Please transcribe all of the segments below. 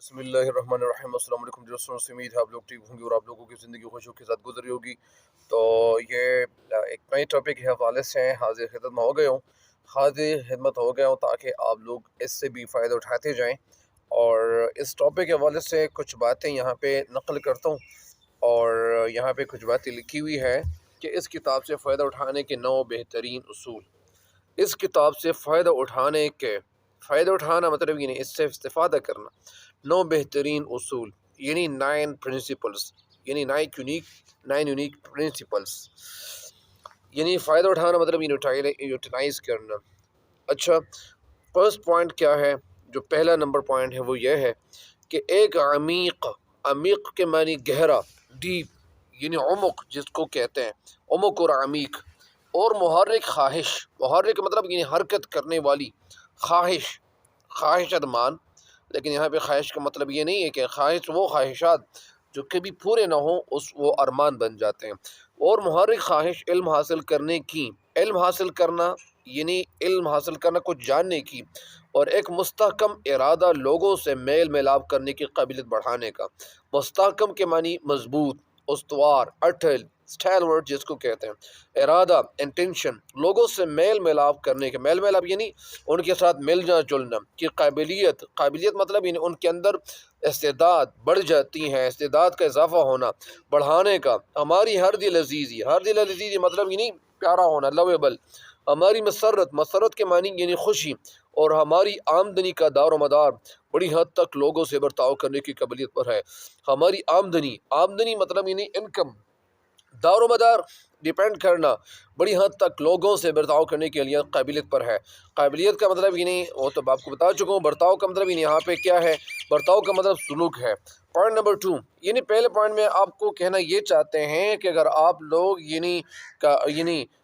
بسم اللہ الرحمن الرحیم۔ السلام علیکم دوستوں، امید ہے آپ لوگ ٹھیک ہوں گے اور آپ لوگوں کی زندگی خوشیوں کے ساتھ گزری ہوگی۔ تو یہ ایک نئی ٹاپک کے حوالے سے حاضر خدمت میں ہو گیا ہوں تاکہ آپ لوگ اس سے بھی فائدہ اٹھاتے جائیں، اور اس ٹاپک کے حوالے سے کچھ باتیں یہاں پہ نقل کرتا ہوں، اور یہاں پہ کچھ باتیں لکھی ہوئی ہے کہ اس کتاب سے فائدہ اٹھانے کے 9 بہترین اصول۔ اس کتاب سے فائدہ اٹھانا مطلب یہ نہیں، اس سے استفادہ کرنا۔ 9 بہترین اصول یعنی 9 پرنسپلز، یعنی 9 یونیک پرنسپلز، یعنی فائدہ اٹھانا مطلب یوٹیلائز کرنا۔ اچھا، فرسٹ پوائنٹ کیا ہے؟ جو پہلا نمبر پوائنٹ ہے وہ یہ ہے کہ ایک عمیق کے معنی گہرا، ڈیپ یعنی عمق جس کو کہتے ہیں، عمق اور عمیق، اور محرک مطلب یعنی حرکت کرنے والی، خواہش ادمان، لیکن یہاں پہ خواہش کا مطلب یہ نہیں ہے کہ وہ خواہشات جو کبھی پورے نہ ہوں وہ ارمان بن جاتے ہیں، اور محرک خواہش علم حاصل کرنا کچھ جاننے کی، اور ایک مستحکم ارادہ لوگوں سے میل ملاپ کرنے کی قابلیت بڑھانے کا۔ مستحکم کے معنی مضبوط، استوار، اٹل، اسٹیلورڈ جس کو کہتے ہیں، ارادہ، انٹینشن، لوگوں سے میل ملاپ کرنے کے، میل ملاپ یعنی ان کے ساتھ ملنا جلنا کی قابلیت مطلب یعنی ان کے اندر استعداد بڑھ جاتی ہے، استعداد کا اضافہ ہونا، بڑھانے کا۔ ہماری ہر دل عزیزی مطلب یعنی پیارا ہونا، لویبل۔ ہماری مسرت کے معنی یعنی خوشی، اور ہماری آمدنی کا دار و مدار بڑی حد تک لوگوں سے برتاؤ کرنے کی قابلیت پر ہے۔ ہماری آمدنی مطلب یعنی انکم، دار و مدار ڈیپینڈ کرنا بڑی حد تک لوگوں سے برتاؤ کرنے کے لیے قابلیت پر ہے۔ قابلیت کا مطلب یعنی وہ تو آپ کو بتا چکا ہوں۔ برتاؤ کا مطلب یعنی یہاں پہ کیا ہے؟ برتاؤ کا مطلب سلوک ہے۔ پوائنٹ نمبر 2، یعنی پہلے پوائنٹ میں آپ کو کہنا یہ چاہتے ہیں کہ اگر آپ لوگ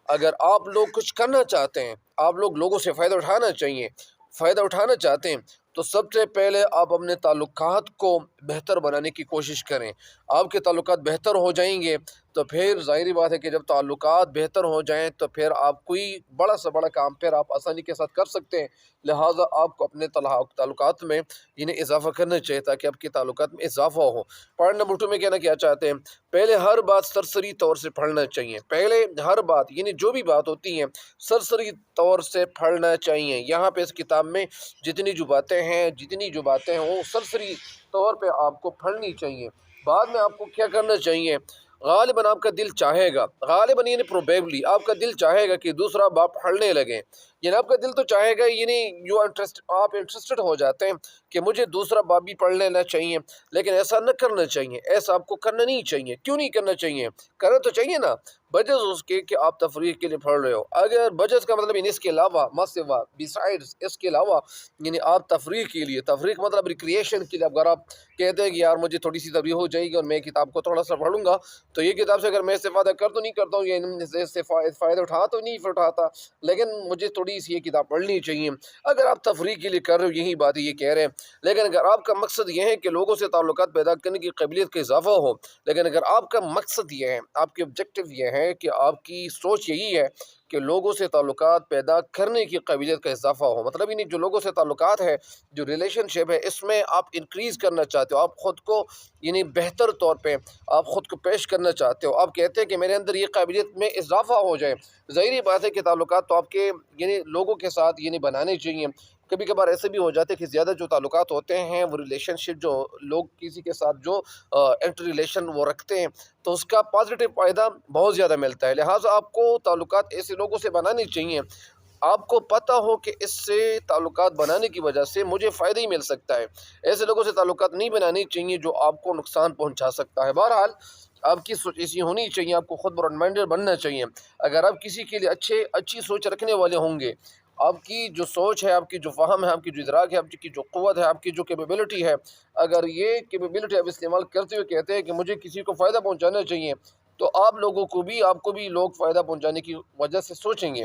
اگر آپ لوگ کچھ کرنا چاہتے ہیں، آپ لوگ لوگوں سے فائدہ اٹھانا چاہتے ہیں، تو سب سے پہلے آپ اپنے تعلقات کو بہتر بنانے کی کوشش کریں۔ آپ کے تعلقات بہتر ہو جائیں گے تو پھر ظاہری بات ہے کہ جب تعلقات بہتر ہو جائیں تو پھر آپ کوئی بڑا سے بڑا کام پھر آپ آسانی کے ساتھ کر سکتے ہیں۔ لہٰذا آپ کو اپنے تعلقات میں اضافہ کرنا چاہیے تاکہ آپ کے تعلقات میں اضافہ ہو۔ پوائنٹ نمبر 2 میں کہنا کیا چاہتے ہیں؟ پہلے ہر بات سرسری طور سے پڑھنا چاہیے۔ پہلے ہر بات یعنی جو بھی بات ہوتی ہیں سرسری طور سے پڑھنا چاہیے۔ یہاں پہ اس کتاب میں جتنی جو باتیں ہیں وہ سرسری طور پہ آپ کو پڑھنی چاہیے۔ بعد میں آپ کو کیا کرنا چاہیے؟ غالباً آپ کا دل چاہے گا، غالباً یعنی پروبیبلی آپ کا دل چاہے گا کہ دوسرا باپ پڑھنے لگے، یعنی آپ کا دل تو چاہے گا، یعنی آپ انٹرسٹڈ ہو جاتے ہیں کہ مجھے دوسرا باپ بھی پڑھ لینا چاہیے، لیکن ایسا نہ کرنا چاہیے، ایسا آپ کو کرنا نہیں چاہیے۔ کیوں نہیں کرنا چاہیے؟ کرنا تو چاہیے نا، بجز اس کے کہ آپ تفریح کے لیے پڑھ رہے ہو۔ اگر بجز کا مطلب اس کے علاوہ اس کے علاوہ یعنی آپ تفریح کے لیے، تفریح مطلب ریکریشن کے لیے، اگر آپ کہتے ہیں کہ یار مجھے تھوڑی سی تفریح ہو جائے گی اور میں کتاب کو تھوڑا سا پڑھوں گا، تو یہ کتاب سے اگر میں استفادہ نہیں کرتا ہوں یا اس سے فائدہ اٹھاتا، لیکن مجھے تھوڑی سی یہ کتاب پڑھنی چاہیے۔ اگر آپ تفریح کے لیے کر رہے ہو، یہی بات یہ کہہ رہے ہیں، لیکن اگر آپ کا مقصد یہ ہے کہ لوگوں سے تعلقات پیدا کرنے کی قابلیت کا اضافہ ہو، لیکن اگر آپ کا مقصد یہ ہے، آپ کے آبجیکٹو یہ ہے کہ آپ کی سوچ یہی ہے کہ لوگوں سے تعلقات پیدا کرنے کی قابلیت کا اضافہ ہو، مطلب جو لوگوں سے تعلقات ہے، جو ریلیشن شپ ہے، اس میں آپ انکریز کرنا چاہتے ہو، آپ خود کو بہتر طور پہ آپ خود کو پیش کرنا چاہتے ہو، آپ کہتے ہیں کہ میرے اندر یہ قابلیت میں اضافہ ہو جائے، ظاہری بات ہے کہ تعلقات تو آپ کے لوگوں کے ساتھ بنانے چاہیے۔ کبھی کبھار ایسے بھی ہو جاتے ہیں کہ زیادہ جو تعلقات ہوتے ہیں وہ ریلیشن شپ، جو لوگ کسی کے ساتھ جو انٹر ریلیشن وہ رکھتے ہیں، تو اس کا پازیٹیو فائدہ بہت زیادہ ملتا ہے۔ لہٰذا آپ کو تعلقات ایسے لوگوں سے بنانے چاہیے، آپ کو پتہ ہو کہ اس سے تعلقات بنانے کی وجہ سے مجھے فائدہ ہی مل سکتا ہے۔ ایسے لوگوں سے تعلقات نہیں بنانی چاہیے جو آپ کو نقصان پہنچا سکتا ہے۔ بہرحال آپ کی سوچ ایسی ہونی چاہیے، آپ کو خود براڈ مائنڈڈ بننا چاہیے۔ اگر آپ کسی کے لیے اچھی سوچ رکھنے والے ہوں گے، آپ کی جو سوچ ہے، آپ کی جو فہم ہے، آپ کی جو ادراک ہے، آپ کی جو قوت ہے، آپ کی جو کیپیبلٹی ہے، اگر یہ کیپیبلٹی آپ استعمال کرتے ہوئے کہتے ہیں کہ مجھے کسی کو فائدہ پہنچانا چاہیے، تو آپ کو بھی لوگ فائدہ پہنچانے کی وجہ سے سوچیں گے۔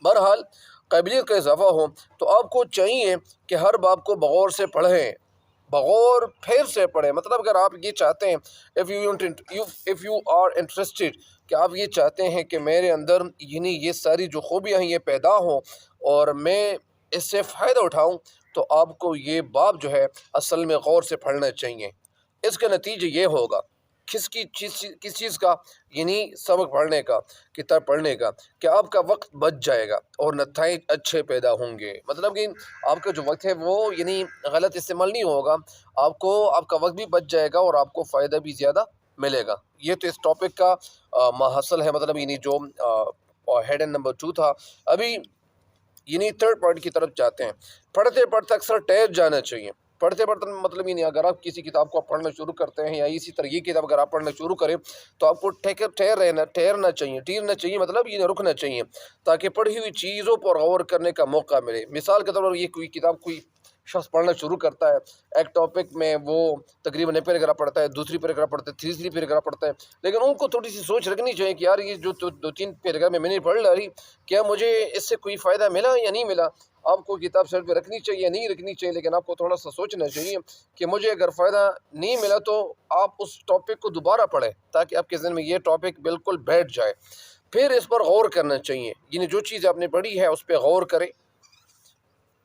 بہرحال قابلیت کا اضافہ ہو تو آپ کو چاہیے کہ ہر باب کو بغور سے پڑھیں، بغور پھر سے پڑھیں۔ مطلب اگر آپ یہ چاہتے ہیں if you are interested کہ آپ یہ چاہتے ہیں کہ میرے اندر یہ ساری جو خوبیاں ہیں یہ پیدا ہوں اور میں اس سے فائدہ اٹھاؤں، تو آپ کو یہ باب جو ہے اصل میں غور سے پڑھنا چاہیے۔ اس کا نتیجہ یہ ہوگا کس چیز کا، یعنی سبق پڑھنے کا، کتاب پڑھنے کا، کہ آپ کا وقت بچ جائے گا اور نتائج اچھے پیدا ہوں گے۔ مطلب کہ آپ کا جو وقت ہے وہ یعنی غلط استعمال نہیں ہوگا، آپ کا وقت بھی بچ جائے گا اور آپ کو فائدہ بھی زیادہ ملے گا۔ یہ تو اس ٹاپک کا ماحصل ہے، مطلب یعنی جو ہیڈ نمبر 2 تھا۔ ابھی یعنی تھرڈ پوائنٹ کی طرف جاتے ہیں۔ پڑھتے پڑھتے اکثر ٹھہر جانا چاہیے۔ پڑھتے پڑھتے مطلب یہ نہیں، اگر آپ کسی کتاب کو پڑھنا شروع کرتے ہیں یا اسی طرح یہ کتاب اگر آپ پڑھنا شروع کریں تو آپ کو ٹھہرنا چاہیے، مطلب یہ رکنا چاہیے تاکہ پڑھی ہوئی چیزوں پر غور کرنے کا موقع ملے۔ مثال کے طور پر یہ کوئی کتاب کوئی شخص پڑھنا شروع کرتا ہے، ایک ٹاپک میں وہ تقریباً ایک پیراگراف پڑھتا ہے، دوسری پیراگراف پڑھتا ہے، تیسری پیراگراف پڑھتا ہے، لیکن ان کو تھوڑی سی سوچ رکھنی چاہیے کہ یار یہ جو 2-3 پیراگراف میں نے پڑھ لی، کیا مجھے اس سے کوئی فائدہ ملا یا نہیں ملا۔ آپ کو کتاب سر پہ رکھنی چاہیے یا نہیں رکھنی چاہیے، لیکن آپ کو تھوڑا سا سوچنا چاہیے کہ مجھے اگر فائدہ نہیں ملا تو آپ اس ٹاپک کو دوبارہ پڑھیں تاکہ آپ کے ذہن میں یہ ٹاپک بالکل بیٹھ جائے۔ پھر اس پر غور کرنا چاہیے، یعنی جو چیز آپ نے پڑھی ہے اس پہ غور کریں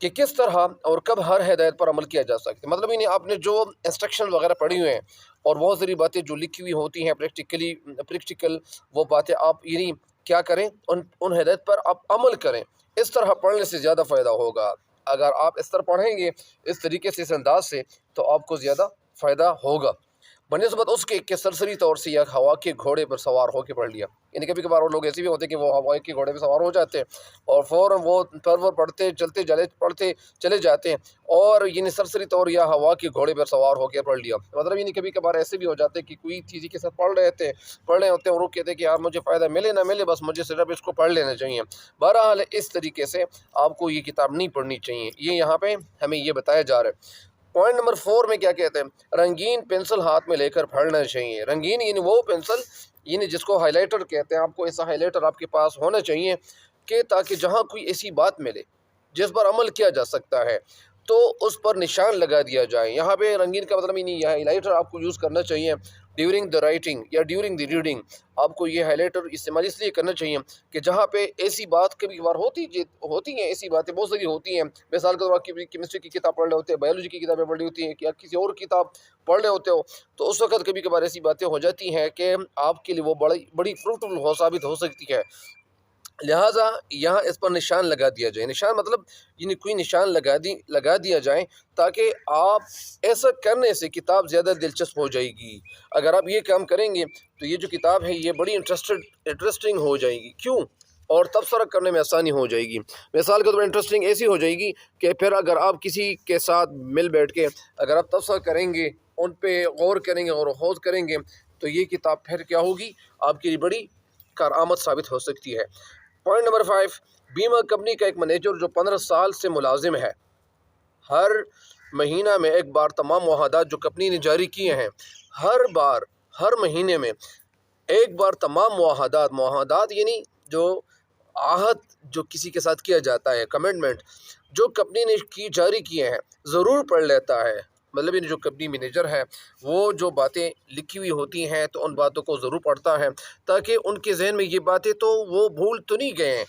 کہ کس طرح اور کب ہر ہدایت پر عمل کیا جا سکتا ہے۔ مطلب یعنی آپ نے جو انسٹرکشن وغیرہ پڑھی ہوئے ہیں اور بہت ساری باتیں جو لکھی ہوئی ہوتی ہیں پریکٹیکل وہ باتیں آپ یعنی کیا کریں، ان ہدایت پر آپ عمل کریں۔ اس طرح پڑھنے سے زیادہ فائدہ ہوگا۔ اگر آپ اس طرح پڑھیں گے، اس طریقے سے، اس انداز سے، تو آپ کو زیادہ فائدہ ہوگا بنسبت اس کے کہ سرسری طور سے یا ہوا کے گھوڑے پر سوار ہو کے پڑھ لیا۔ یعنی کبھی کبھار وہ لوگ ایسے بھی ہوتے ہیں کہ وہ ہوا کے گھوڑے پہ سوار ہو جاتے ہیں اور فوراً وہ پڑھتے چلے جاتے ہیں، اور یعنی سرسری طور یا ہوا کے گھوڑے پر سوار ہو کے پڑھ لیا۔ مطلب یعنی کبھی کبھار ایسے بھی ہو جاتے ہیں کہ کوئی چیز کے ساتھ پڑھ رہے ہوتے ہیں اور وہ کہتے ہیں کہ یار مجھے فائدہ ملے نہ ملے، بس مجھے صرف اس کو پڑھ لینا چاہیے۔ بہرحال اس طریقے سے آپ کو یہ کتاب نہیں پڑھنی چاہیے، یہ یہاں پہ ہمیں یہ بتایا جا رہا ہے۔ پوائنٹ نمبر 4 میں کیا کہتے ہیں؟ رنگین پنسل ہاتھ میں لے کر پڑھنا چاہیے۔ رنگین یعنی وہ پنسل یعنی جس کو ہائی لائٹر کہتے ہیں، آپ کو ایسا ہائی لائٹر آپ کے پاس ہونا چاہیے کہ تاکہ جہاں کوئی ایسی بات ملے جس پر عمل کیا جا سکتا ہے تو اس پر نشان لگا دیا جائے۔ یہاں پہ رنگین کا مطلب نہیں، یہ ہائی لائٹر آپ کو یوز کرنا چاہیے ڈیورنگ دا رائٹنگ یا ڈیورنگ دی ریڈنگ۔ آپ کو یہ ہائی لائٹر استعمال اس لیے کرنا چاہیے کہ جہاں پہ ایسی بات کبھی کبھار ہوتی ہیں، ایسی باتیں بہت ساری ہوتی ہیں۔ مثال کے طور پر آپ کیمسٹری کی کتاب پڑھ رہے ہوتے ہیں، بایولوجی کی کتابیں پڑھ رہی ہوتی ہیں یا کسی اور کتاب پڑھ رہے ہوتے ہو، تو اس وقت کبھی کبھار ایسی باتیں ہو جاتی ہیں کہ آپ کے لیے وہ بڑی فروٹفل ثابت ہو سکتی ہے۔ لہٰذا یہاں اس پر نشان لگا دیا جائے۔ نشان مطلب یعنی کوئی نشان لگا دیا جائے تاکہ آپ ایسا کرنے سے کتاب زیادہ دلچسپ ہو جائے گی۔ اگر آپ یہ کام کریں گے تو یہ جو کتاب ہے یہ بڑی انٹرسٹنگ ہو جائے گی۔ کیوں؟ اور تبصرہ کرنے میں آسانی ہو جائے گی۔ مثال کے طور پر انٹرسٹنگ ایسی ہو جائے گی کہ پھر اگر آپ کسی کے ساتھ مل بیٹھ کے اگر آپ تبصرہ کریں گے، ان پہ غور کریں گے اور خوض کریں گے تو یہ کتاب پھر کیا ہوگی؟ آپ کے لیے بڑی کارآمد ثابت ہو سکتی ہے۔ پوائنٹ نمبر 5، بیمہ کمپنی کا ایک مینیجر جو 15 سال سے ملازم ہے، ہر مہینہ میں ایک بار تمام معاہدات جو کمپنی نے جاری کیے ہیں، ہر مہینے میں ایک بار تمام معاہدات یعنی جو عہد جو کسی کے ساتھ کیا جاتا ہے، کمٹمنٹ جو کمپنی نے جاری کیے ہیں، ضرور پڑھ لیتا ہے۔ مطلب یہ جو کمپنی مینیجر ہے وہ جو باتیں لکھی ہوئی ہوتی ہیں تو ان باتوں کو ضرور پڑھتا ہے تاکہ ان کے ذہن میں یہ باتیں تو وہ بھول تو نہیں گئے ہیں۔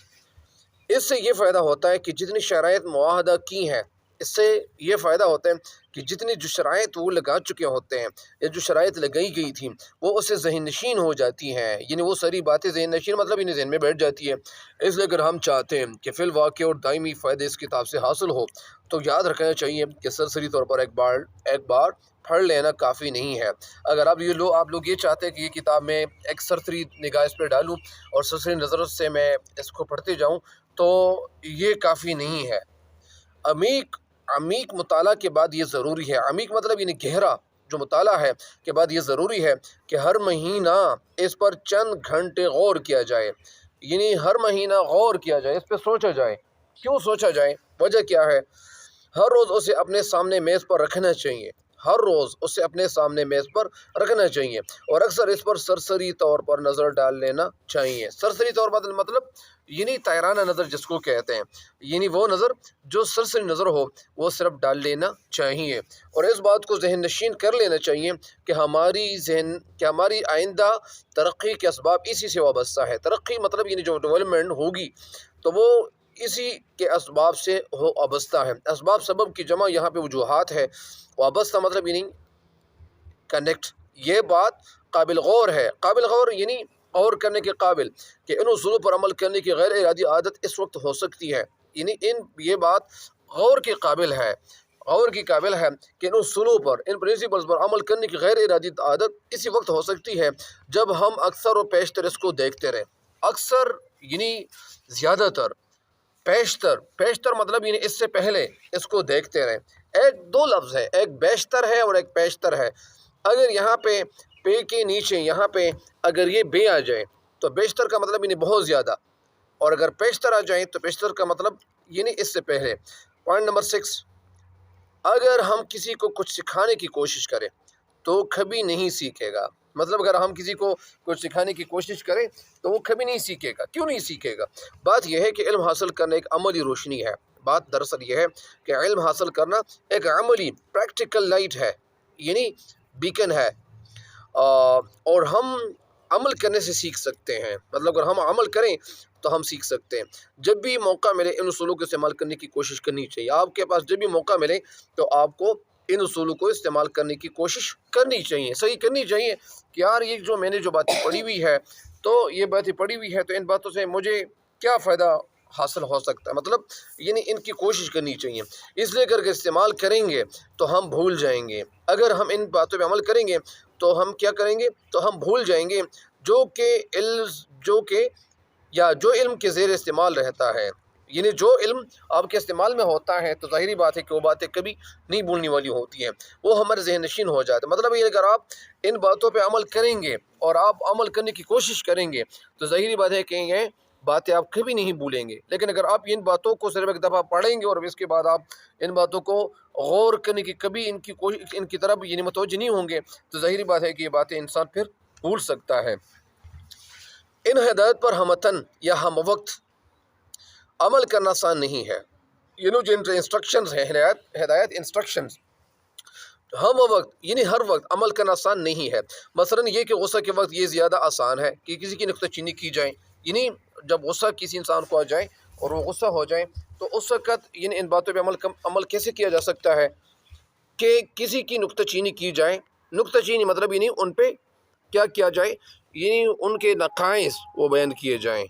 اس سے یہ فائدہ ہوتا ہے کہ جتنی شرائط معاہدہ کی ہیں، اس سے یہ فائدہ ہوتا ہے کہ جتنی جو شرائط وہ لگا چکے ہوتے ہیں یا جو شرائط لگائی گئی تھیں وہ اس سے ذہن نشین ہو جاتی ہیں، یعنی وہ ساری باتیں ذہن نشین مطلب انہیں ذہن میں بیٹھ جاتی ہے۔ اس لیے اگر ہم چاہتے ہیں کہ فی الواقع اور دائمی فائدے اس کتاب سے حاصل ہو تو یاد رکھنا چاہیے کہ سرسری طور پر ایک بار پڑھ لینا کافی نہیں ہے۔ اگر آپ لوگ یہ چاہتے ہیں کہ یہ کتاب میں ایک سرسری نگاہ اس پہ ڈالوں اور سرسری نظر سے میں اس کو پڑھتے جاؤں تو یہ کافی نہیں ہے۔ عمیق مطالعہ کے بعد یہ ضروری ہے، عمیق مطلب یعنی گہرا جو مطالعہ ہے کے بعد یہ ضروری ہے کہ ہر مہینہ اس پر چند گھنٹے غور کیا جائے، یعنی ہر مہینہ غور کیا جائے، اس پہ سوچا جائے۔ کیوں سوچا جائے؟ وجہ کیا ہے؟ ہر روز اسے اپنے سامنے میز پر رکھنا چاہیے، اور اکثر اس پر سرسری طور پر نظر ڈال لینا چاہیے۔ سرسری طور پر مطلب یعنی طائرانہ نظر جس کو کہتے ہیں، یعنی وہ نظر جو سرسری نظر ہو وہ صرف ڈال لینا چاہیے، اور اس بات کو ذہن نشین کر لینا چاہیے کہ ہماری آئندہ ترقی کے اسباب اسی سے وابستہ ہے۔ ترقی مطلب یعنی جو ڈیولپمنٹ ہوگی تو وہ اسی کے اسباب سے ہو وابستہ ہے۔ اسباب سبب کی جمع یہاں پہ وجوہات ہے، وابستہ مطلب یعنی کنیکٹ۔ یہ بات قابل غور ہے، قابل غور یعنی غور کرنے کے قابل، کہ ان اصولوں پر عمل کرنے کی غیر ارادی عادت اس وقت ہو سکتی ہے، یعنی یہ بات غور کے قابل ہے، غور کی قابل ہے کہ ان اصولوں پر، ان پرنسپلز پر عمل کرنے کی غیر ارادی عادت اسی وقت ہو سکتی ہے جب ہم اکثر و بیشتر اس کو دیکھتے رہیں۔ اکثر یعنی زیادہ تر، پیشتر مطلب یعنی اس سے پہلے اس کو دیکھتے رہیں۔ ایک دو لفظ ہے، ایک بیشتر ہے اور ایک پیشتر ہے۔ اگر یہاں پہ پے کے نیچے یہاں پہ اگر یہ بے آ جائے تو بیشتر کا مطلب یعنی بہت زیادہ، اور اگر پیشتر آ جائیں تو پیشتر کا مطلب یعنی اس سے پہلے۔ پوائنٹ نمبر 6، اگر ہم کسی کو کچھ سکھانے کی کوشش کریں تو کبھی نہیں سیکھے گا۔ مطلب اگر ہم کسی کو کچھ سکھانے کی کوشش کریں تو وہ کبھی نہیں سیکھے گا۔ کیوں نہیں سیکھے گا؟ بات یہ ہے کہ علم حاصل کرنا ایک عملی روشنی ہے۔ بات دراصل یہ ہے کہ علم حاصل کرنا ایک عملی پریکٹیکل لائٹ ہے، یعنی بیکن ہے، اور ہم عمل کرنے سے سیکھ سکتے ہیں۔ مطلب اگر ہم عمل کریں تو ہم سیکھ سکتے ہیں۔ جب بھی موقع ملے ان اصولوں کو استعمال کرنے کی کوشش کرنی چاہیے۔ آپ کے پاس جب بھی موقع ملے تو آپ کو ان اصولوں کو استعمال کرنے کی کوشش کرنی چاہیے، صحیح کرنی چاہیے کہ یار یہ جو میں نے جو باتیں پڑھی ہوئی ہے تو یہ باتیں پڑھی ہوئی ہے تو ان باتوں سے مجھے کیا فائدہ حاصل ہو سکتا ہے، مطلب یعنی ان کی کوشش کرنی چاہیے۔ اس لیے کر کے استعمال کریں گے تو ہم بھول جائیں گے۔ اگر ہم ان باتوں پہ عمل کریں گے تو ہم کیا کریں گے؟ تو ہم بھول جائیں گے جو علم کے زیر استعمال رہتا ہے، یعنی جو علم آپ کے استعمال میں ہوتا ہے تو ظاہری بات ہے کہ وہ باتیں کبھی نہیں بھولنے والی ہوتی ہیں، وہ ہمارے ذہن نشین ہو جاتا ہے۔ مطلب یہ اگر آپ ان باتوں پہ عمل کریں گے اور آپ عمل کرنے کی کوشش کریں گے تو ظاہری بات ہے کہ یہ باتیں آپ کبھی نہیں بھولیں گے۔ لیکن اگر آپ ان باتوں کو صرف ایک دفعہ پڑھیں گے اور اس کے بعد آپ ان باتوں کو غور کرنے کی کبھی ان کی طرف یعنی متوجہ نہیں ہوں گے تو ظاہری بات ہے کہ یہ باتیں انسان پھر بھول سکتا ہے۔ ان ہدایت پر ہمتن یا ہم وقت عمل کرنا آسان نہیں ہے۔ جو انسٹرکشنز ہیں، ہدایت انسٹرکشنز، ہم وقت یعنی ہر وقت عمل کرنا آسان نہیں ہے۔ مثلا یہ کہ غصہ کے وقت یہ زیادہ آسان ہے کہ کسی کی نکتہ چینی کی جائے، یعنی جب غصہ کسی انسان کو آ جائے اور وہ غصہ ہو جائے تو اس وقت یعنی ان باتوں پہ عمل کیسے کیا جا سکتا ہے کہ کسی کی نکتہ چینی کی جائے۔ نکتہ چینی مطلب یعنی ان پہ کیا کیا جائے، یعنی ان کے نقائص وہ بیان کیے جائیں۔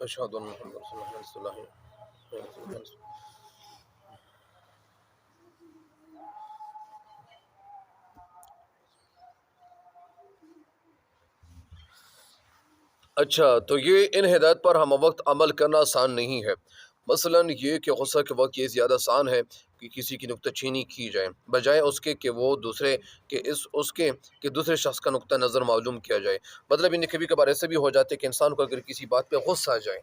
اشہد ان محمد رسول اللہ صلی اللہ علیہ وسلم۔ اچھا، تو یہ ان ہدایت پر ہم وقت عمل کرنا آسان نہیں ہے۔ مثلا یہ کہ غصہ کے وقت یہ زیادہ آسان ہے کہ کسی کی نکتہ چینی کی جائے بجائے اس کے کہ وہ دوسرے شخص کا نقطہ نظر معلوم کیا جائے۔ مطلب انہیں کبھی کبھار ایسے بھی ہو جاتے کہ انسان کو اگر کسی بات پہ غصہ آ جائے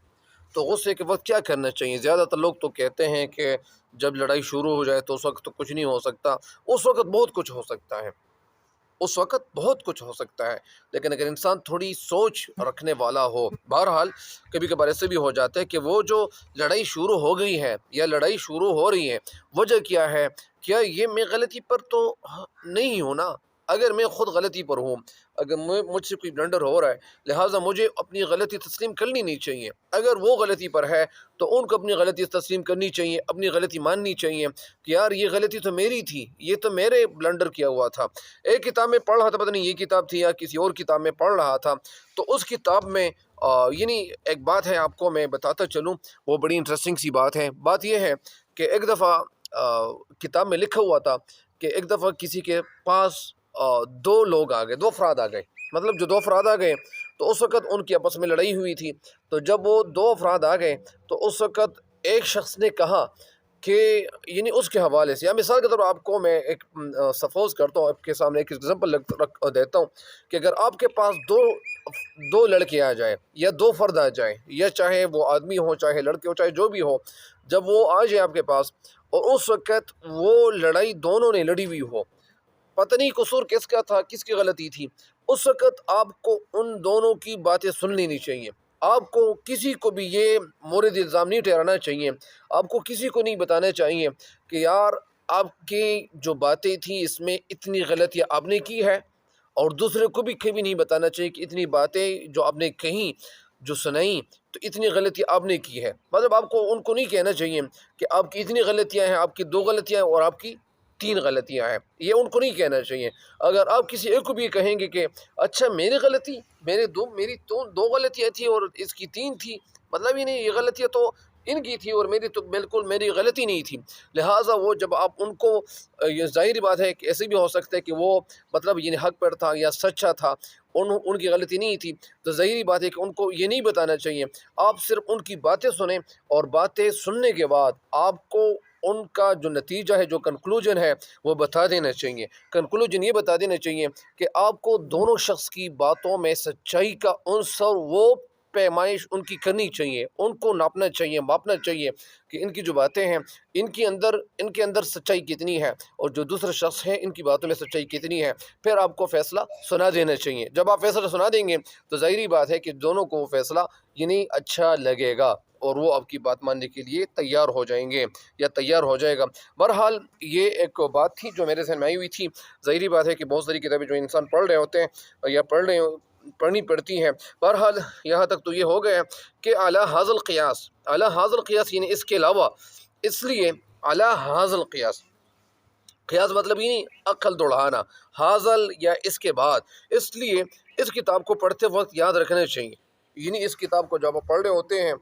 تو غصے کے وقت کیا کرنا چاہیے۔ زیادہ تر لوگ تو کہتے ہیں کہ جب لڑائی شروع ہو جائے تو اس وقت تو کچھ نہیں ہو سکتا، اس وقت بہت کچھ ہو سکتا ہے، اس وقت بہت کچھ ہو سکتا ہے۔ لیکن اگر انسان تھوڑی سوچ رکھنے والا ہو، بہرحال کبھی کبھار ایسے بھی ہو جاتا ہے کہ وہ جو لڑائی شروع ہو گئی ہے یا لڑائی شروع ہو رہی ہے، وجہ کیا ہے؟ کیا یہ میں غلطی پر تو نہیں ہوں نا؟ اگر میں خود غلطی پر ہوں، اگر مجھ سے کوئی بلنڈر ہو رہا ہے، لہٰذا مجھے اپنی غلطی تسلیم کرنی نہیں چاہیے۔ اگر وہ غلطی پر ہے تو ان کو اپنی غلطی تسلیم کرنی چاہیے، اپنی غلطی ماننی چاہیے کہ یار یہ غلطی تو میری تھی، یہ تو میرے بلنڈر کیا ہوا تھا۔ ایک کتاب میں پڑھ رہا تھا، پتہ نہیں یہ کتاب تھی یا کسی اور کتاب میں پڑھ رہا تھا، تو اس کتاب میں یعنی ایک بات ہے آپ کو میں بتاتا چلوں، وہ بڑی انٹرسٹنگ سی بات ہے۔ بات یہ ہے کہ ایک دفعہ کتاب میں لکھا ہوا تھا کہ ایک دفعہ کسی کے پاس دو افراد آ گئے، مطلب جو دو افراد آ گئے تو اس وقت ان کی آپس میں لڑائی ہوئی تھی۔ تو جب وہ دو افراد آ گئے تو اس وقت ایک شخص نے کہا کہ یعنی اس کے حوالے سے، یا مثال کے طور پر آپ کو میں ایک سپوز کرتا ہوں، آپ کے سامنے ایک ایگزامپل رکھ دیتا ہوں کہ اگر آپ کے پاس دو لڑکے آ جائیں یا دو فرد آ جائیں، یا چاہے وہ آدمی ہو چاہے لڑکے ہو چاہے جو بھی ہو، جب وہ آ جائے آپ کے پاس اور اس وقت وہ لڑائی دونوں نے لڑی ہوئی ہو، پتہ نہیں قصور کس کا تھا، کس کی غلطی تھی، اس وقت آپ کو ان دونوں کی باتیں سن لینی چاہیے۔ آپ کو کسی کو بھی یہ مورد الزام نہیں ٹھہرانا چاہیے، آپ کو کسی کو نہیں بتانا چاہیے کہ یار آپ کی جو باتیں تھیں اس میں اتنی غلطیاں آپ نے کی ہے، اور دوسرے کو بھی کبھی نہیں بتانا چاہیے کہ اتنی باتیں جو آپ نے کہیں، جو سنائیں، تو اتنی غلطی آپ نے کی ہے۔ مطلب آپ کو ان کو نہیں کہنا چاہیے کہ آپ کی اتنی غلطیاں ہیں، آپ کی 2 غلطیاں ہیں اور آپ کی 3 غلطیاں ہیں، یہ ان کو نہیں کہنا چاہیے۔ اگر آپ کسی ایک کو بھی کہیں گے کہ اچھا میری غلطی، میری تو 2 غلطیاں تھیں اور اس کی 3 تھی، مطلب یہ نہیں، یہ غلطیاں تو ان کی تھی اور میری تو بالکل میری غلطی نہیں تھی، لہٰذا وہ جب آپ ان کو یہ ظاہری بات ہے کہ ایسے بھی ہو سکتا ہے کہ وہ مطلب یہ حق پر تھا یا سچا تھا، ان کی غلطی نہیں تھی، تو ظاہری بات ہے کہ ان کو یہ نہیں بتانا چاہیے۔ آپ صرف ان کی باتیں سنیں، اور باتیں سننے کے بعد آپ کو ان کا جو نتیجہ ہے، جو کنکلوژن ہے، وہ بتا دینا چاہیے۔ کنکلوژن یہ بتا دینا چاہیے کہ آپ کو دونوں شخص کی باتوں میں سچائی کا عنصر، وہ پیمائش ان کی کرنی چاہیے، ان کو ناپنا چاہیے، ماپنا چاہیے کہ ان کی جو باتیں ہیں ان کے اندر سچائی کتنی ہے، اور جو دوسرے شخص ہیں ان کی باتوں میں سچائی کتنی ہے، پھر آپ کو فیصلہ سنا دینا چاہیے۔ جب آپ فیصلہ سنا دیں گے تو ظاہری بات ہے کہ دونوں کو وہ فیصلہ یعنی اچھا لگے گا، اور وہ آپ کی بات ماننے کے لیے تیار ہو جائیں گے یا تیار ہو جائے گا۔ بہرحال یہ ایک بات تھی جو میرے ذہن میں آئی ہوئی تھی۔ ظاہری بات ہے کہ بہت ساری کتابیں جو انسان پڑھ رہے ہوتے ہیں یا پڑھنی پڑتی ہیں۔ بہرحال یہاں تک تو یہ ہو گیا کہ اعلیٰ حاضل قیاس، اعلیٰ حاضل قیاس یعنی اس کے علاوہ، اس لیے اعلیٰ حاضل قیاس، قیاس مطلب یہ نہیں عقل دوڑانا، حاضل یا اس کے بعد، اس لیے اس کتاب کو پڑھتے وقت یاد رکھنا چاہیے، یعنی اس کتاب کو جب آپ پڑھ رہے ہوتے ہیں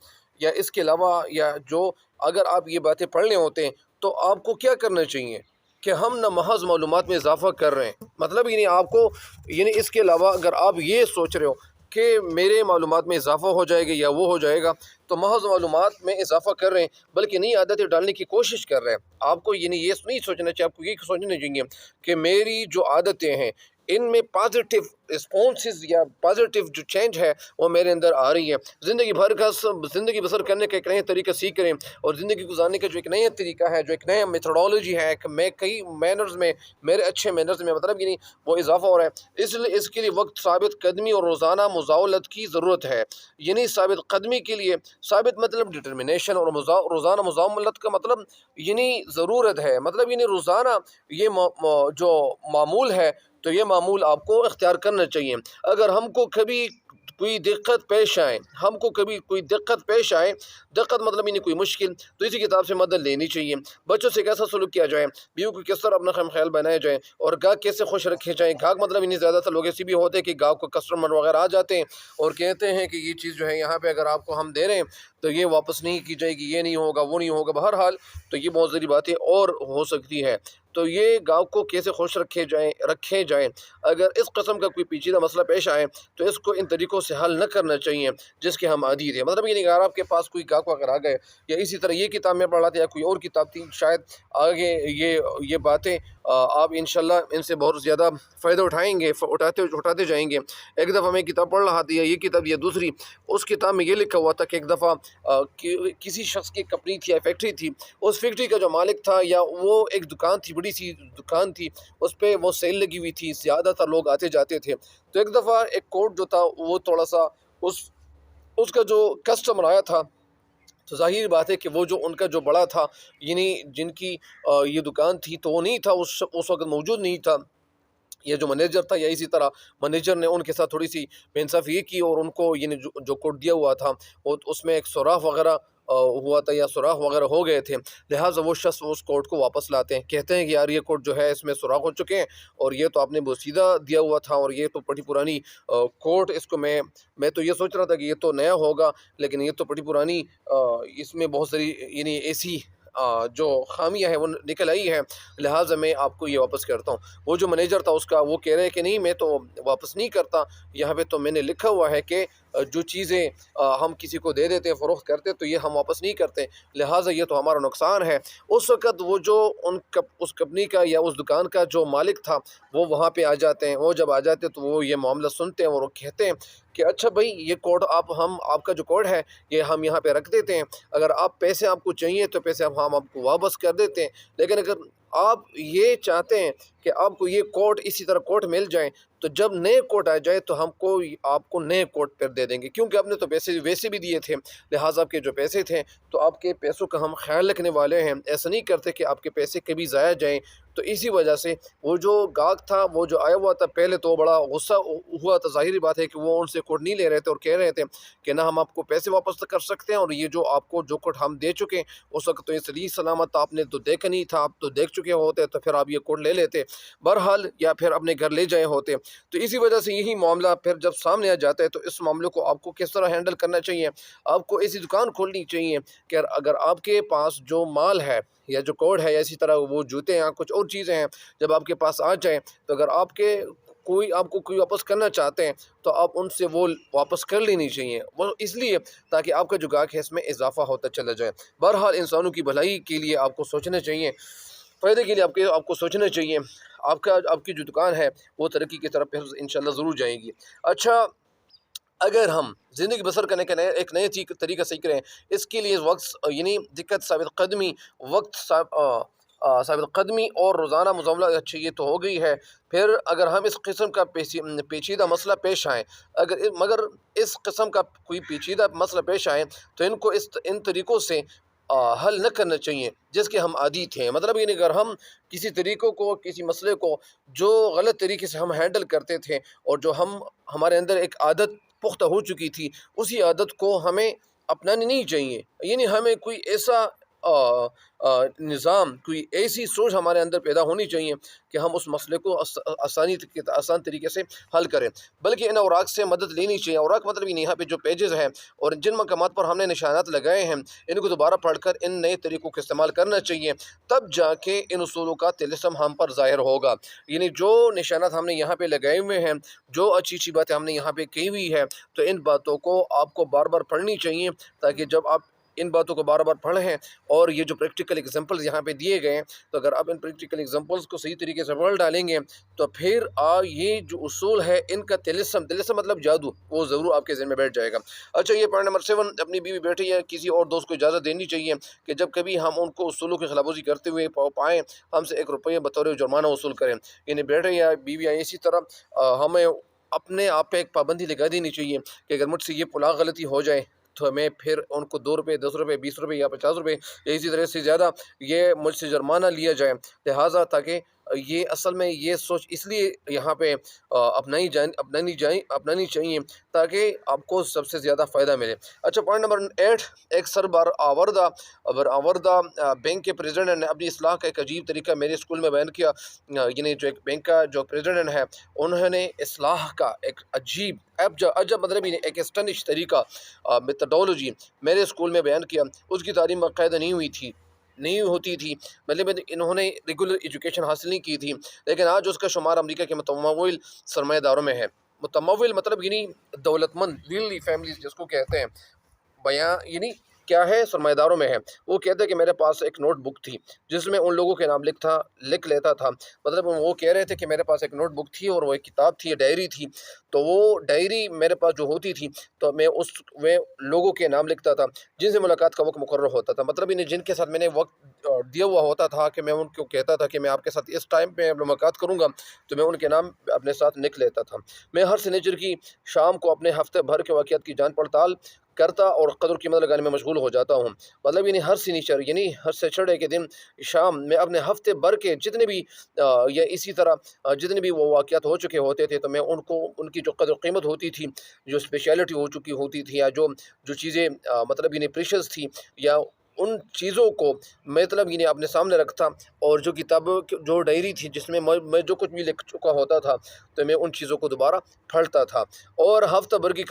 یا اس کے علاوہ، یا جو اگر آپ یہ باتیں پڑھ رہے ہوتے ہیں تو آپ کو کیا کرنا چاہیے کہ ہم نہ محض معلومات میں اضافہ کر رہے ہیں، مطلب یعنی آپ کو، یعنی اس کے علاوہ اگر آپ یہ سوچ رہے ہو کہ میرے معلومات میں اضافہ ہو جائے گا یا وہ ہو جائے گا، تو محض معلومات میں اضافہ کر رہے ہیں، بلکہ نئی عادتیں ڈالنے کی کوشش کر رہے ہیں۔ آپ کو یعنی یہ نہیں سوچنا چاہیے، آپ کو یہ سوچنا چاہیے کہ میری جو عادتیں ہیں ان میں پازیٹیو رسپانسز یا پازیٹیو جو چینج ہے وہ میرے اندر آ رہی ہے۔ زندگی بسر کرنے کا ایک نیا طریقہ سیکھ کریں، اور زندگی گزارنے کا جو ایک نیا طریقہ ہے، جو ایک نیا میتھڈالوجی ہے، کہ میں کئی مینرز میں، میرے اچھے مینرز میں، مطلب یعنی وہ اضافہ ہو رہا ہے۔ اس لیے اس کے لیے وقت ثابت قدمی اور روزانہ مزاولت کی ضرورت ہے، یعنی ثابت قدمی کے لیے، ثابت مطلب ڈٹرمنیشن، اور روزانہ مزاولت کا مطلب یعنی ضرورت ہے، مطلب یعنی روزانہ یہ جو معمول ہے، تو یہ معمول آپ کو اختیار کرنا چاہیے۔ اگر ہم کو کبھی کوئی دقت پیش آئے، دقت مطلب یعنی کوئی مشکل، تو اسی کتاب سے مدد لینی چاہیے۔ بچوں سے کیسا سلوک کیا جائے، بیوی کو کس طرح اپنا خیال بنایا جائے، اور گاہک کیسے خوش رکھے جائیں۔ گاہک مطلب انہیں زیادہ تر لوگ ایسے بھی ہوتے ہیں کہ گاہک کو کسٹمر وغیرہ آ جاتے ہیں اور کہتے ہیں کہ یہ چیز جو ہے یہاں پہ اگر آپ کو ہم دے رہے ہیں تو یہ واپس نہیں کی جائے گی، یہ نہیں ہوگا، وہ نہیں ہوگا۔ بہرحال تو یہ بہت ساری باتیں اور ہو سکتی ہے، تو یہ گاہک کو کیسے خوش رکھے جائیں۔ اگر اس قسم کا کوئی پیچیدہ مسئلہ پیش آئے تو اس کو ان طریقوں سے حل نہ کرنا چاہیے جس کے ہم عادی تھے، مطلب یہ اگر آپ کے پاس کوئی گاہک وغیرہ آ گئے، یا اسی طرح یہ کتاب میں پڑھا تھا یا کوئی اور کتاب تھی، شاید آگے یہ باتیں آپ انشاءاللہ ان سے بہت زیادہ فائدہ اٹھاتے جائیں گے۔ ایک دفعہ میں کتاب پڑھ رہا تھا، یا یہ کتاب یا دوسری، اس کتاب میں یہ لکھا ہوا تھا کہ ایک دفعہ کسی شخص کی کمپنی تھی یا فیکٹری تھی، اس فیکٹری کا جو مالک تھا، یا وہ ایک دکان تھی، بڑی سی دکان تھی، اس پہ وہ سیل لگی ہوئی تھی، زیادہ تر لوگ آتے جاتے تھے۔ تو ایک دفعہ ایک کوٹ جو تھا وہ تھوڑا سا اس کا جو کسٹمر آیا تھا، تو ظاہر بات ہے کہ وہ جو ان کا جو بڑا تھا، یعنی جن کی یہ دکان تھی، تو وہ نہیں تھا، اس وقت موجود نہیں تھا، یہ جو منیجر تھا، یا اسی طرح منیجر نے ان کے ساتھ تھوڑی سی بے انصافی یہ کی، اور ان کو یعنی جو کوڈ دیا ہوا تھا اس میں ایک سوراخ وغیرہ ہوا تھا، یا سوراخ وغیرہ ہو گئے تھے، لہٰذا وہ شخص اس کوڈ کو واپس لاتے ہیں، کہتے ہیں کہ یار یہ کوڈ جو ہے اس میں سوراخ ہو چکے ہیں، اور یہ تو آپ نے بہت سیدھا دیا ہوا تھا، اور یہ تو بڑی پرانی کوڈ، اس کو میں تو یہ سوچ رہا تھا کہ یہ تو نیا ہوگا، لیکن یہ تو بڑی پرانی، اس میں بہت ساری یعنی ایسی جو خامیاں ہیں وہ نکل آئی ہے، لہٰذا میں آپ کو یہ واپس کرتا ہوں۔ وہ جو منیجر تھا اس کا، وہ کہہ رہے ہیں کہ نہیں، میں تو واپس نہیں کرتا، یہاں پہ تو میں نے لکھا ہوا ہے کہ جو چیزیں ہم کسی کو دے دیتے ہیں، فروخت کرتے ہیں، تو یہ ہم واپس نہیں کرتے، لہٰذا یہ تو ہمارا نقصان ہے۔ اس وقت وہ جو اس کمپنی کا یا اس دکان کا جو مالک تھا وہ وہاں پہ آ جاتے ہیں، وہ جب آ جاتے ہیں تو وہ یہ معاملہ سنتے ہیں اور وہ کہتے ہیں کہ اچھا بھائی یہ کوڈ آپ کا جو کوڈ ہے یہ ہم یہاں پہ رکھ دیتے ہیں، اگر پیسے آپ کو چاہیے تو پیسے ہم آپ کو واپس کر دیتے ہیں، لیکن اگر آپ یہ چاہتے ہیں کہ آپ کو یہ کوڈ اسی طرح کوڈ مل جائیں تو جب نئے کوڈ آ جائے تو آپ کو نئے کوڈ پھر دے دیں گے، کیونکہ آپ نے تو پیسے ویسے بھی دیے تھے، لہٰذا آپ کے جو پیسے تھے تو آپ کے پیسوں کا ہم خیال رکھنے والے ہیں، ایسا نہیں کرتے کہ آپ کے پیسے کبھی ضائع جائیں۔ تو اسی وجہ سے وہ جو گاہک تھا، وہ جو آیا ہوا تھا، پہلے تو بڑا غصہ ہوا تھا، ظاہری بات ہے کہ وہ ان سے کوڈ نہیں لے رہے تھے اور کہہ رہے تھے کہ نہ ہم آپ کو پیسے واپس کر سکتے ہیں، اور یہ جو آپ کو جو کوڈ ہم دے چکے اس وقت تو یہ صحیح سلامت تھا، آپ نے تو دیکھا نہیں تھا، آپ تو دیکھ چکے ہوتے تو پھر آپ یہ کوڈ لے لیتے بہرحال، یا پھر اپنے گھر لے جائے ہوتے۔ تو اسی وجہ سے یہی معاملہ پھر جب سامنے آ جاتا ہے تو اس معاملے کو آپ کو کس طرح ہینڈل کرنا چاہیے؟ آپ کو ایسی دکان کھولنی چاہیے کہ اگر آپ کے پاس جو مال ہے یا جو کوڈ ہے یا اسی طرح وہ جوتے ہیں یا کچھ اور چیزیں ہیں، جب آپ کے پاس آ جائیں تو اگر آپ کو کوئی واپس کرنا چاہتے ہیں تو آپ ان سے وہ واپس کر لینی چاہیے، وہ اس لیے تاکہ آپ کا جو گاہک ہے اس میں اضافہ ہوتا چلا جائے۔ بہرحال انسانوں کی بھلائی کے لیے آپ کو سوچنا چاہیے، فائدے کے لیے آپ کو سوچنا چاہیے، آپ کی جو دکان ہے وہ ترقی کی طرف انشاءاللہ ضرور جائے گی۔ اچھا، اگر ہم زندگی بسر کرنے کا ایک نئے طریقہ سیکھ رہے ہیں، اس کے لیے وقت یعنی دقت، ثابت قدمی اور روزانہ مزاولہ چاہیے تو ہو گئی ہے، پھر اگر ہم اس قسم کا پیچیدہ مسئلہ پیش آئیں، مگر اس قسم کا کوئی پیچیدہ مسئلہ پیش آئے تو ان کو ان طریقوں سے حل نہ کرنا چاہیے جس کے ہم عادی تھے، مطلب یعنی اگر ہم کسی مسئلے کو جو غلط طریقے سے ہم ہینڈل کرتے تھے اور جو ہمارے اندر ایک عادت پختہ ہو چکی تھی، اسی عادت کو ہمیں اپنانی نہیں چاہیے، یعنی ہمیں کوئی ایسا نظام، کوئی ایسی سوچ ہمارے اندر پیدا ہونی چاہیے کہ ہم اس مسئلے کو آسان طریقے سے حل کریں، بلکہ ان اوراق سے مدد لینی چاہیے۔ اوراق مطلب یہاں پہ جو پیجز ہیں اور جن مقامات پر ہم نے نشانات لگائے ہیں ان کو دوبارہ پڑھ کر ان نئے طریقوں کا استعمال کرنا چاہیے، تب جا کے ان اصولوں کا طلسم ہم پر ظاہر ہوگا، یعنی جو نشانات ہم نے یہاں پہ لگائے ہوئے ہیں، جو اچھی باتیں ہم نے یہاں پہ کی ہوئی ہے، تو ان باتوں کو آپ کو بار بار پڑھنی چاہیے، تاکہ جب آپ ان باتوں کو بار بار پڑھیں اور یہ جو پریکٹیکل ایگزامپلز یہاں پہ دیے گئے ہیں، تو اگر آپ ان پریکٹیکل ایگزامپلز کو صحیح طریقے سے پڑھ ڈالیں گے تو پھر یہ جو اصول ہے ان کا طلسم مطلب جادو، وہ ضرور آپ کے ذہن میں بیٹھ جائے گا۔ اچھا، یہ پوائنٹ نمبر 7، اپنی بیوی بیٹے یا کسی اور دوست کو اجازت دینی چاہیے کہ جب کبھی ہم ان کو اصولوں کی خلاف ورزی کرتے ہوئے پائیں، ہم سے ₹1 بطور جرمانہ وصول کریں، یعنی بیٹے یا بیوی اسی طرح ہمیں اپنے آپ پہ ایک پابندی لگا دینی چاہیے کہ اگر مجھ سے یہ پلاغ غلطی ہو جائے تو میں پھر ان کو ₹2، ₹10، ₹20 یا ₹50 یا اسی طرح سے زیادہ یہ مجھ سے جرمانہ لیا جائے، لہٰذا تاکہ یہ اصل میں یہ سوچ اس لیے یہاں پہ اپنانی چاہیے تاکہ آپ کو سب سے زیادہ فائدہ ملے۔ اچھا، پوائنٹ نمبر 8، ایک برآوردہ بینک کے پریزیڈنٹ نے اپنی اصلاح کا ایک عجیب طریقہ میرے اسکول میں بیان کیا، یعنی جو ایک بینک کا جو پریزیڈنٹ ہے انہوں نے اصلاح کا ایک عجب مطلب ایک اسٹنش طریقہ، میتھڈولوجی میرے اسکول میں بیان کیا، اس کی تعلیم باقاعدہ نہیں ہوتی تھی، مطلب انہوں نے ریگولر ایجوکیشن حاصل نہیں کی تھی، لیکن آج اس کا شمار امریکہ کے متمول سرمایہ داروں میں ہے۔ متمول مطلب یعنی دولت مند، ویلڈی فیملیز جس کو کہتے ہیں، یعنی کیا ہے، سرمایہ داروں میں ہے۔ وہ کہتے ہیں کہ میرے پاس ایک نوٹ بک تھی جس میں ان لوگوں کے نام لکھ لیتا تھا، مطلب وہ کہہ رہے تھے کہ میرے پاس ایک نوٹ بک تھی اور وہ ایک کتاب تھی، ڈائری تھی، تو وہ ڈائری میرے پاس جو ہوتی تھی تو میں اس میں لوگوں کے نام لکھتا تھا جن سے ملاقات کا وقت مقرر ہوتا تھا، مطلب جن کے ساتھ میں نے وقت دیا ہوا ہوتا تھا کہ میں ان کو کہتا تھا کہ میں آپ کے ساتھ اس ٹائم پہ ملاقات کروں گا، تو میں ان کے نام اپنے ساتھ لکھ لیتا تھا۔ میں ہر سنیچر کی شام کو اپنے ہفتے بھر کے واقعات کی جانچ پڑتال کرتا اور قدر قیمت لگانے میں مشغول ہو جاتا ہوں، مطلب ہر سیچرڈے کے دن شام میں اپنے ہفتے بھر کے جتنے بھی یا اسی طرح جتنے بھی وہ واقعات ہو چکے ہوتے تھے تو میں ان کی جو قدر قیمت ہوتی تھی، جو اسپیشلٹی ہو چکی ہوتی تھی، یا جو چیزیں مطلب پریشیس تھی یا ان چیزوں کو مطلب اپنے سامنے رکھتا، اور جو کتاب جو ڈائری تھی جس میں میں جو کچھ بھی لکھ چکا ہوتا تھا تو میں ان چیزوں کو دوبارہ پڑھتا تھا، اور ہفتہ بھر کی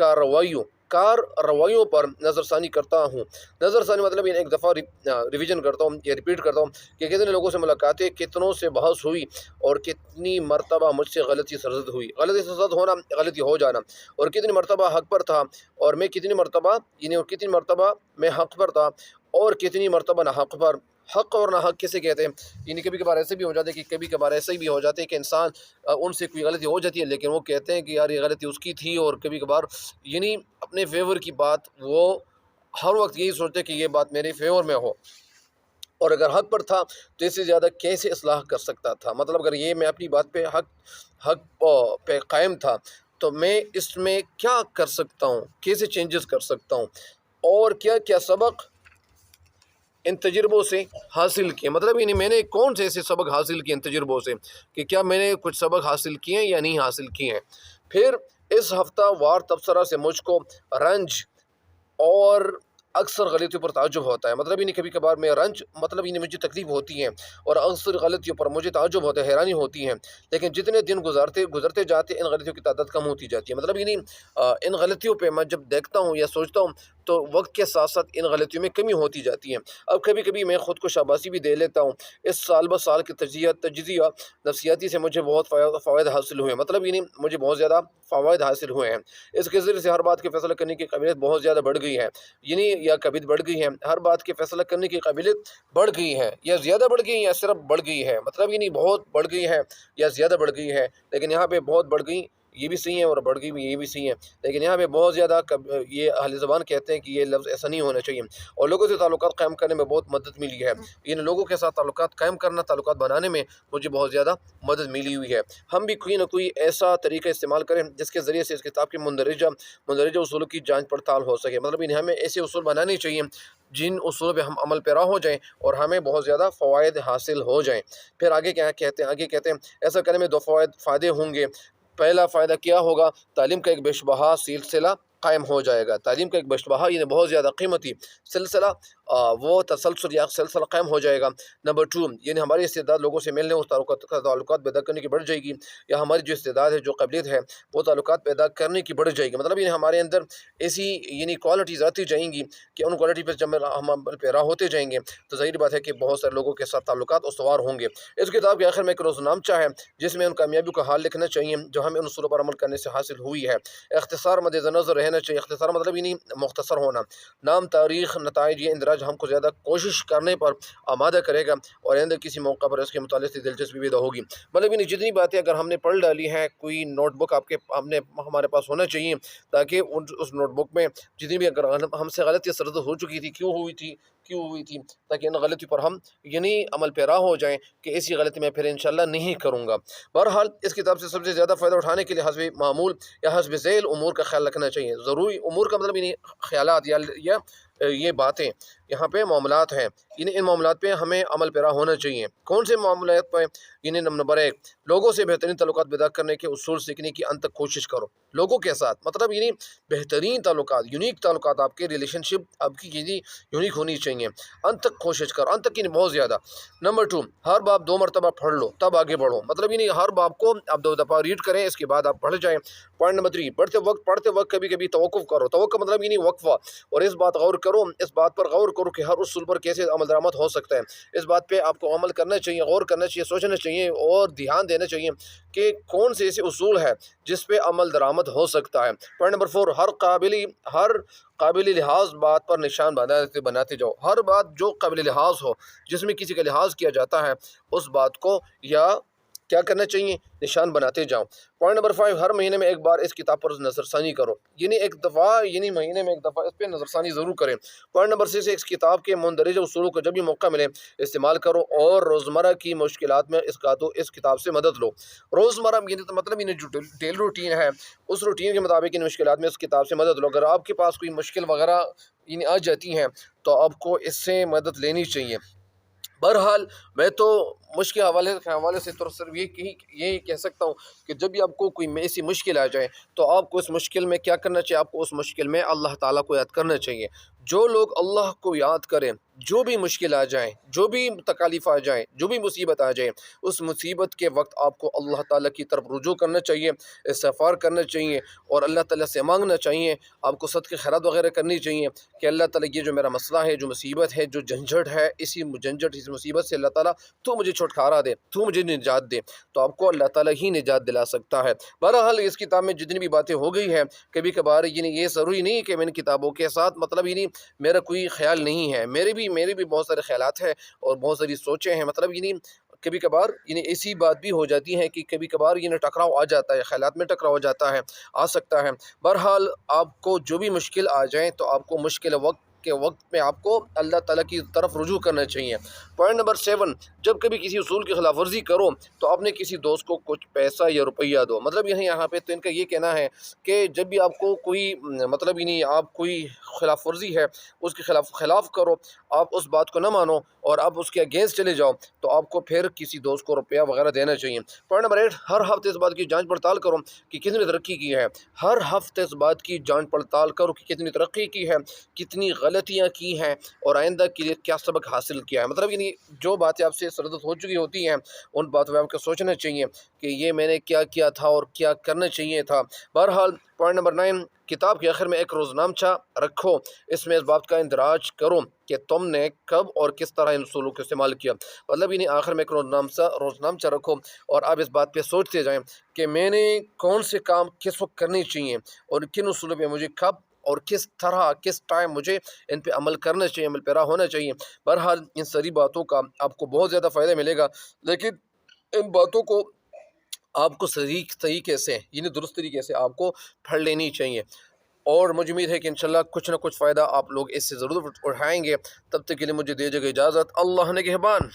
کارروائیوں پر نظر ثانی کرتا ہوں۔ نظر ثانی مطلب ایک دفعہ ریویژن کرتا ہوں یا ریپیٹ کرتا ہوں کہ کتنے لوگوں سے ملاقاتیں، کتنوں سے بحث ہوئی، اور کتنی مرتبہ مجھ سے غلطی سرزد ہوئی۔ غلطی سرزد ہونا، غلطی ہو جانا، اور کتنی مرتبہ حق پر تھا، اور میں کتنی مرتبہ میں حق پر تھا، اور کتنی مرتبہ نہ حق پر۔ حق اور نہ حق کسے کہتے ہیں؟ کبھی کبھار ایسے بھی ہو جاتے ہیں کہ کبھی کبھار ایسے بھی ہو جاتے ہیں کہ انسان ان سے کوئی غلطی ہو جاتی ہے، لیکن وہ کہتے ہیں کہ یار یہ غلطی اس کی تھی، اور کبھی کبھار اپنے فیور کی بات وہ ہر وقت یہی سوچتے کہ یہ بات میرے فیور میں ہو، اور اگر حق پر تھا تو اس سے زیادہ کیسے اصلاح کر سکتا تھا۔ مطلب اگر یہ میں اپنی بات پہ حق پہ قائم تھا تو میں اس میں کیا کر سکتا ہوں، کیسے چینجز کر سکتا ہوں، اور کیا کیا سبق ان تجربوں سے حاصل کیے۔ مطلب میں نے کون سے ایسے سبق حاصل کیے ان تجربوں سے، کہ کیا میں نے کچھ سبق حاصل کیے ہیں یا نہیں حاصل کیے ہیں۔ پھر اس ہفتہ وار تبصرہ سے مجھ کو رنج اور اکثر غلطیوں پر تعجب ہوتا ہے۔ مطلب کبھی کبھار میں رنج مطلب مجھے تکلیف ہوتی ہے، اور اکثر غلطیوں پر مجھے تعجب ہوتا ہے، حیرانی ہوتی ہے، لیکن جتنے دن گزرتے جاتے ان غلطیوں کی تعداد کم ہوتی جاتی ہے۔ مطلب ان غلطیوں پہ میں جب دیکھتا ہوں یا سوچتا ہوں تو وقت کے ساتھ ساتھ ان غلطیوں میں کمی ہوتی جاتی ہے۔ اب کبھی کبھی میں خود کو شاباشی بھی دے لیتا ہوں، اس سال بہ سال کے تجزیہ نفسیاتی سے مجھے بہت فوائد حاصل ہوئے ہیں۔ مطلب مجھے بہت زیادہ فوائد حاصل ہوئے ہیں۔ اس کے ذریعے سے ہر بات کے فیصلہ کرنے کی قابلیت بہت زیادہ بڑھ گئی ہے، یا قابلیت بڑھ گئی ہے۔ ہر بات کے فیصلہ کرنے کی قابلیت بڑھ گئی ہے، یا زیادہ بڑھ گئی، یا صرف بڑھ گئی ہے۔ مطلب بہت بڑھ گئی ہے یا زیادہ بڑھ گئی ہے، لیکن یہاں پہ بہت بڑھ گئی یہ بھی صحیح ہے، اور بڑھ گئی بھی یہ بھی صحیح ہے، لیکن یہاں پہ بہت زیادہ یہ اہل زبان کہتے ہیں کہ یہ لفظ ایسا نہیں ہونا چاہیے۔ اور لوگوں سے تعلقات قائم کرنے میں بہت مدد ملی ہے، لوگوں کے ساتھ تعلقات قائم کرنا، تعلقات بنانے میں مجھے بہت زیادہ مدد ملی ہوئی ہے۔ ہم بھی کوئی نہ کوئی ایسا طریقہ استعمال کریں جس کے ذریعے سے اس کتاب کے مندرجہ اصولوں کی جانچ پڑتال ہو سکے۔ مطلب ہمیں ایسے اصول بنانے چاہیے جن اصولوں پہ ہم عمل پیرا ہو جائیں اور ہمیں بہت زیادہ فوائد حاصل ہو جائیں۔ پھر آگے کیا کہتے ہیں ایسا کرنے میں 2 فائدے ہوں گے۔ پہلا فائدہ کیا ہوگا؟ تعلیم کا ایک بے شبہ سلسلہ قائم ہو جائے گا۔ تعلیم کا ایک بے شبہ بہت زیادہ قیمتی سلسلہ، وہ تسلسل یا سلسلہ قائم ہو جائے گا۔ نمبر 2 ہماری استعداد لوگوں سے ملنے اور تعلقات پیدا کرنے کی بڑھ جائے گی، یا ہماری جو استعداد ہے، جو قابلیت ہے، وہ تعلقات پیدا کرنے کی بڑھ جائے گی۔ مطلب ہمارے اندر ایسی کوالٹیز آتی جائیں گی کہ ان کوالٹی پہ جب ہم عمل پیرا ہوتے جائیں گے تو ظاہر بات ہے کہ بہت سارے لوگوں کے ساتھ تعلقات استوار ہوں گے۔ اس کتاب کے آخر میں ایک روزنامچہ ہے جس میں ان کامیابیوں کا حال لکھنا چاہیے جو ہمیں ان اصولوں پر عمل کرنے سے حاصل ہوئی ہے۔ اختصار مد نظر رہنا چاہیے۔ اختصار مطلب مختصر ہونا۔ نام، تاریخ، نتائج، یہ اندراج ہم کو زیادہ کوشش کرنے پر آمادہ کرے گا، اور اندر کسی موقع پر اس کے متعلق سے دلچسپی پیدا ہوگی۔ مطلب جتنی باتیں اگر ہم نے پڑھ ڈالی ہیں، کوئی نوٹ بک ہمارے پاس ہونا چاہیے تاکہ اس نوٹ بک میں جتنی بھی اگر ہم سے غلطی سرزد ہو چکی تھی، کیوں ہوئی تھی، تاکہ ان غلطی پر ہم عمل پیرا ہو جائیں کہ ایسی غلطی میں پھر انشاءاللہ نہیں کروں گا۔ بہرحال اس کتاب سے سب سے زیادہ فائدہ اٹھانے کے لیے حسب معمول یا حسب ذیل امور کا خیال رکھنا چاہیے۔ ضروری امور کا مطلب خیالات یا یہ باتیں یہاں پہ معاملات ہیں، ان معاملات پہ ہمیں عمل پیرا ہونا چاہیے۔ کون سے معاملات پہ؟ نمبر 1، لوگوں سے بہترین تعلقات پیدا کرنے کے اصول سیکھنے کی انت تک کوشش کرو۔ لوگوں کے ساتھ مطلب بہترین تعلقات، یونیک تعلقات، آپ کے ریلیشن شپ آپ کی یونیک ہونی چاہیے۔ انت تک کوشش کرو، انت تک بہت زیادہ۔ نمبر 2، ہر باب 2 مرتبہ پڑھ لو تب آگے بڑھو۔ مطلب ہر باب کو آپ 2 دفعہ ریڈ کریں، اس کے بعد آپ پڑھ جائیں۔ پوائنٹ نمبر 3، پڑھتے وقت کبھی کبھی توقف کرو۔ توقف مطلب وقفہ، اور اس بات پر غور کرو کہ ہر اصول پر کیسے عمل درآمد ہو سکتا ہے۔ اس بات پہ آپ کو عمل کرنا چاہیے، غور کرنا چاہیے، سوچنا چاہیے، اور دھیان دینا چاہیے کہ کون سے ایسے اصول ہے جس پہ عمل درآمد ہو سکتا ہے۔ پوائنٹ نمبر 4، ہر قابل لحاظ بات پر نشان بناتے جاؤ۔ ہر بات جو قابل لحاظ ہو، جس میں کسی کا لحاظ کیا جاتا ہے، اس بات کو یا کیا کرنا چاہیے؟ نشان بناتے جاؤ۔ پوائنٹ نمبر 5، ہر مہینے میں ایک بار اس کتاب پر نظر ثانی کرو، ایک دفعہ مہینے میں ایک دفعہ اس پہ نظر ثانی ضرور کریں۔ پوائنٹ نمبر 6، اس کتاب کے مندرجہ اصولوں کو جب بھی موقع ملے استعمال کرو، اور روزمرہ کی مشکلات میں اس کتاب سے مدد لو۔ روزمرہ مطلب جو ڈیلی روٹین ہے، اس روٹین کے مطابق ان مشکلات میں اس کتاب سے مدد لو۔ اگر آپ کے پاس کوئی مشکل وغیرہ آ جاتی ہیں تو آپ کو اس سے مدد لینی چاہیے۔ بہرحال میں تو مشکل کے حوالے سے تو صرف یہی کہہ سکتا ہوں کہ جب بھی آپ کو کوئی ایسی مشکل آ جائے تو آپ کو اس مشکل میں کیا کرنا چاہیے؟ آپ کو اس مشکل میں اللہ تعالیٰ کو یاد کرنا چاہیے۔ جو لوگ اللہ کو یاد کریں، جو بھی مشکل آ جائیں، جو بھی تکالیف آ جائیں، جو بھی مصیبت آ جائے، اس مصیبت کے وقت آپ کو اللہ تعالیٰ کی طرف رجوع کرنا چاہیے، استغفار کرنا چاہیے اور اللہ تعالیٰ سے مانگنا چاہیے۔ آپ کو صدقہ خیرات وغیرہ کرنی چاہیے کہ اللہ تعالیٰ یہ جو میرا مسئلہ ہے، جو مصیبت ہے، جو جھنجھٹ ہے، اسی جھنجھٹ اس مصیبت سے اللہ تعالیٰ تو مجھے چھٹکارا دے، تو مجھے نجات دے۔ تو آپ کو اللہ تعالیٰ ہی نجات دلا سکتا ہے۔ بہرحال اس کتاب میں جتنی بھی باتیں ہو گئی ہیں، کبھی کبھار یہ ضروری نہیں کہ میں ان کتابوں کے ساتھ مطلب میرا کوئی خیال نہیں ہے، میرے بھی بہت سارے خیالات ہیں اور بہت ساری سوچیں ہیں، مطلب کبھی کبھار ایسی بات بھی ہو جاتی ہے کہ کبھی کبھار ٹکراؤ آ جاتا ہے، خیالات میں ٹکراؤ آ سکتا ہے۔ بہرحال آپ کو جو بھی مشکل آ جائیں تو آپ کو مشکل وقت میں آپ کو اللہ تعالیٰ کی طرف رجوع کرنا چاہیے۔ پوائنٹ نمبر 7، جب کبھی کسی اصول کی خلاف ورزی کرو تو اپنے کسی دوست کو کچھ پیسہ یا روپیہ دو۔ مطلب یہاں پہ تو ان کا یہ کہنا ہے کہ جب بھی آپ کو کوئی مطلب آپ کوئی خلاف ورزی ہے، اس کے خلاف کرو، آپ اس بات کو نہ مانو اور آپ اس کے اگینسٹ چلے جاؤ، تو آپ کو پھر کسی دوست کو روپیہ وغیرہ دینا چاہیے۔ پوائنٹ نمبر 8، ہر ہفتے اس بات کی جانچ پڑتال کرو کہ کتنی ترقی کی ہے۔ ہر ہفتے اس بات کی جانچ پڑتال کرو کہ کتنی ترقی کی ہے، کتنی غلطیاں کی ہیں اور آئندہ کے لیے کیا سبق حاصل کیا ہے۔ مطلب جو باتیں آپ سے سردت ہو چکی ہوتی ہیں، ان باتوں پہ آپ کو سوچنا چاہیے کہ یہ میں نے کیا کیا تھا اور کیا کرنا چاہیے تھا۔ بہرحال پوائنٹ نمبر 9، کتاب کے آخر میں ایک روزنامچہ رکھو، اس میں اس بات کا اندراج کرو کہ تم نے کب اور کس طرح ان اصولوں کو استعمال کیا۔ مطلب آخر میں ایک روزنامچہ رکھو اور آپ اس بات پہ سوچتے جائیں کہ میں نے کون سے کام کس وقت کرنے چاہیے اور کن اصولوں پہ مجھے کب اور کس طرح کس ٹائم مجھے ان پہ عمل کرنا چاہیے، عمل پیرا ہونا چاہیے۔ بہرحال ان ساری باتوں کا آپ کو بہت زیادہ فائدہ ملے گا، لیکن ان باتوں کو آپ کو صحیح طریقے سے درست طریقے سے آپ کو پڑھ لینی چاہیے، اور مجھے امید ہے کہ انشاءاللہ کچھ نہ کچھ فائدہ آپ لوگ اس سے ضرور اٹھائیں گے۔ تب تک کے لیے مجھے دیجیے گا اجازت۔ اللہ نگہبان۔